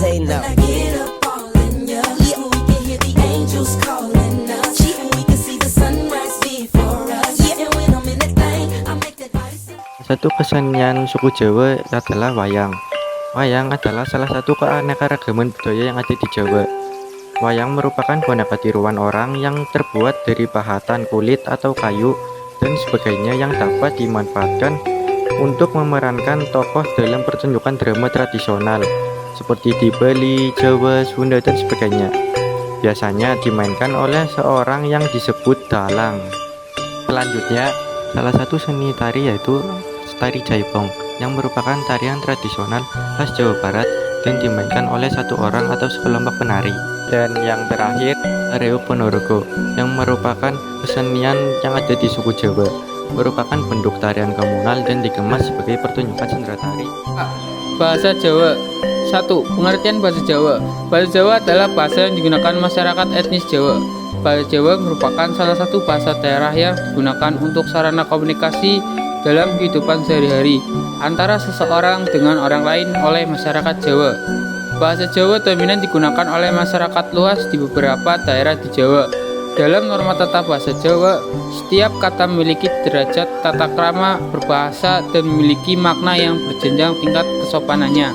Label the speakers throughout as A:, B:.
A: say no.
B: I get up all in ya. Yeah. We can hear the angels calling us. Yeah. We can see the sunrise before us. Yeah. And when I'm in that thing, I make that body say.
C: Satu kesenian suku Jawa adalah wayang. Wayang adalah salah satu keanekaragaman budaya yang ada di Jawa. Wayang merupakan boneka tiruan orang yang terbuat dari pahatan kulit atau kayu dan sebagainya yang dapat dimanfaatkan untuk memerankan tokoh dalam pertunjukan drama tradisional seperti di Bali, Jawa, Sunda, dan sebagainya. Biasanya dimainkan oleh seorang yang disebut dalang. Selanjutnya, salah satu seni tari yaitu tari jaipong yang merupakan tarian tradisional khas Jawa Barat dan dimainkan oleh satu orang atau sekelompok penari. Dan yang terakhir, Reog Ponorogo yang merupakan kesenian yang ada di suku Jawa, merupakan bentuk tarian komunal dan dikemas sebagai pertunjukan sendera tari.
D: Bahasa Jawa. 1. Pengertian bahasa Jawa. Bahasa Jawa adalah bahasa yang digunakan masyarakat etnis Jawa. Bahasa Jawa merupakan salah satu bahasa daerah yang digunakan untuk sarana komunikasi dalam kehidupan sehari-hari antara seseorang dengan orang lain oleh masyarakat Jawa. Bahasa Jawa dominan digunakan oleh masyarakat luas di beberapa daerah di Jawa. Dalam norma tata bahasa Jawa, setiap kata memiliki derajat tata krama berbahasa dan memiliki makna yang berjenjang tingkat kesopanannya.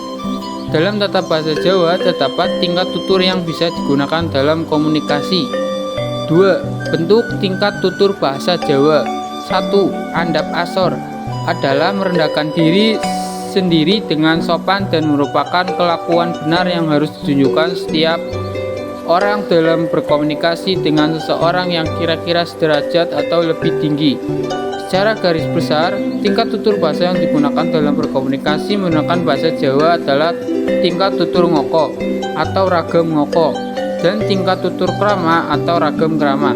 D: Dalam tata bahasa Jawa, terdapat tingkat tutur yang bisa digunakan dalam komunikasi. 2. Bentuk tingkat tutur bahasa Jawa. 1. Andap asor adalah merendahkan diri sendiri dengan sopan dan merupakan kelakuan benar yang harus ditunjukkan setiap orang dalam berkomunikasi dengan seseorang yang kira-kira sederajat atau lebih tinggi. Secara garis besar, tingkat tutur bahasa yang digunakan dalam berkomunikasi menggunakan bahasa Jawa adalah tingkat tutur ngoko atau ragam ngoko dan tingkat tutur krama atau ragam krama.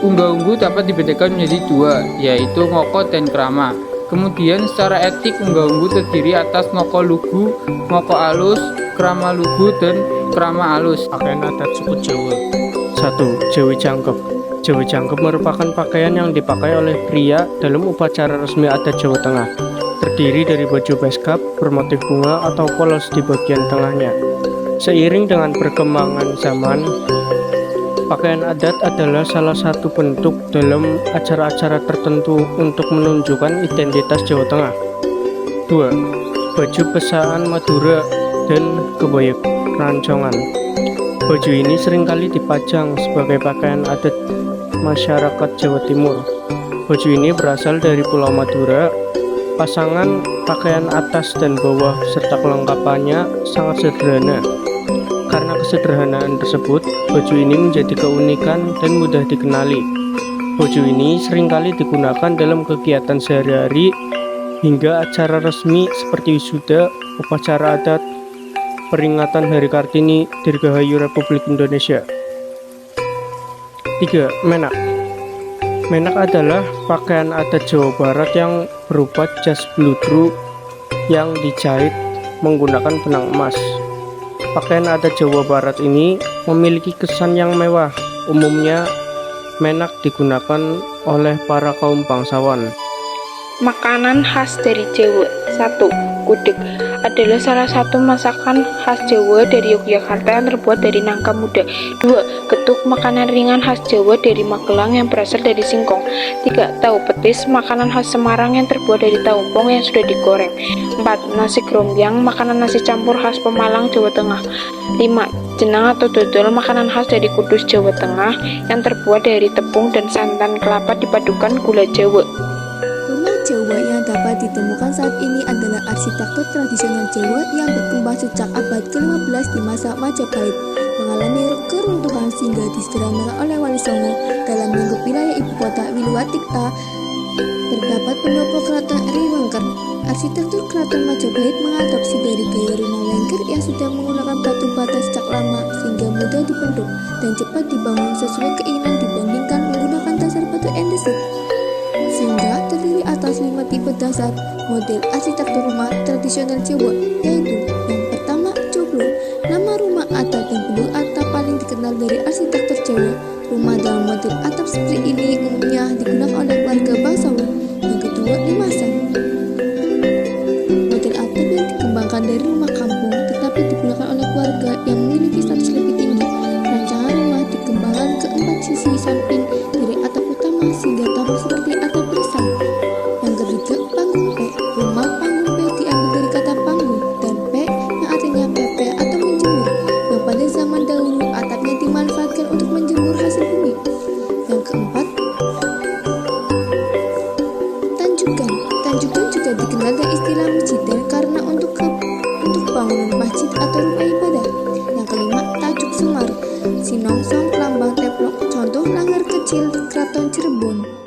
D: Ungga-unggu dapat dibedakan menjadi dua, yaitu ngoko dan krama. Kemudian secara etik ungga-unggu terdiri atas ngoko lugu, ngoko alus, krama lugu, dan krama alus.
E: Pakaian adat suku Jawa. 1. Jawi Jangkep. Jawi Jangkep merupakan pakaian yang dipakai oleh pria dalam upacara resmi adat Jawa Tengah. Terdiri dari baju beskap bermotif bunga atau polos di bagian tengahnya. Seiring dengan perkembangan zaman, pakaian adat adalah salah satu bentuk dalam acara-acara tertentu untuk menunjukkan identitas Jawa Tengah. 2. Baju pesaan Madura dan kebaya kerancongan. Baju ini seringkali dipajang sebagai pakaian adat masyarakat Jawa Timur. Baju ini berasal dari Pulau Madura. Pasangan pakaian atas dan bawah serta kelengkapannya sangat sederhana. Karena kesederhanaan tersebut, baju ini menjadi keunikan dan mudah dikenali. Baju ini seringkali digunakan dalam kegiatan sehari-hari hingga acara resmi seperti wisuda, upacara adat, peringatan Hari Kartini, Dirgahayu Republik Indonesia. 3. Menak. Menak adalah pakaian adat Jawa Barat yang berupa jas bludru yang dijahit menggunakan benang emas. Pakaian adat Jawa Barat ini memiliki kesan yang mewah. Umumnya, menak digunakan oleh para kaum bangsawan.
F: Makanan khas dari Jawa. 1. Gudeg adalah salah satu masakan khas Jawa dari Yogyakarta yang terbuat dari nangka muda. 2. Getuk, makanan ringan khas Jawa dari Magelang yang berasal dari singkong. 3. Tahu petis, makanan khas Semarang yang terbuat dari tahu pong yang sudah digoreng. 4. Nasi grombyang, makanan nasi campur khas Pemalang, Jawa Tengah. 5. Jenang atau dodol, makanan khas dari Kudus, Jawa Tengah yang terbuat dari tepung dan santan kelapa dipadukan gula Jawa.
G: Rumah Jawa yang dapat ditemukan saat ini adalah arsitektur tradisional Jawa yang berkembang sejak abad ke-15 di masa Majapahit, mengalami keruntuhan sehingga disederhanakan oleh Wali Songo. Dalam lingkup wilayah ibu kota Wilwatikta terdapat pendopo keraton Eri Wengker. Arsitektur keraton Majapahit mengadopsi dari gaya rumah Wengker yang sudah menggunakan batu bata sejak lama sehingga mudah dibentuk dan cepat dibangun sesuai keinginan dibandingkan menggunakan dasar batu andesit, sehingga terdiri atas 5 tipe dasar model arsitektur rumah tradisional Jawa, yaitu yang pertama joglo. Nama rumah atap dan bentuk atap paling dikenal dari arsitektur Jawa. Rumah dalam model atap seperti ini umumnya digunakan oleh warga bangsawan. Yang kedua, limasan. Model atap yang dikembangkan dari rumah kampung tetapi digunakan oleh warga Tanjukan. Tanjukan juga dikenal dengan istilah masjidan karena untuk bangunan masjid atau rumah ibadah. Yang kelima, tajuk Semar. Sinongsong lambang teplok, contoh langgar kecil Kraton Cirebon.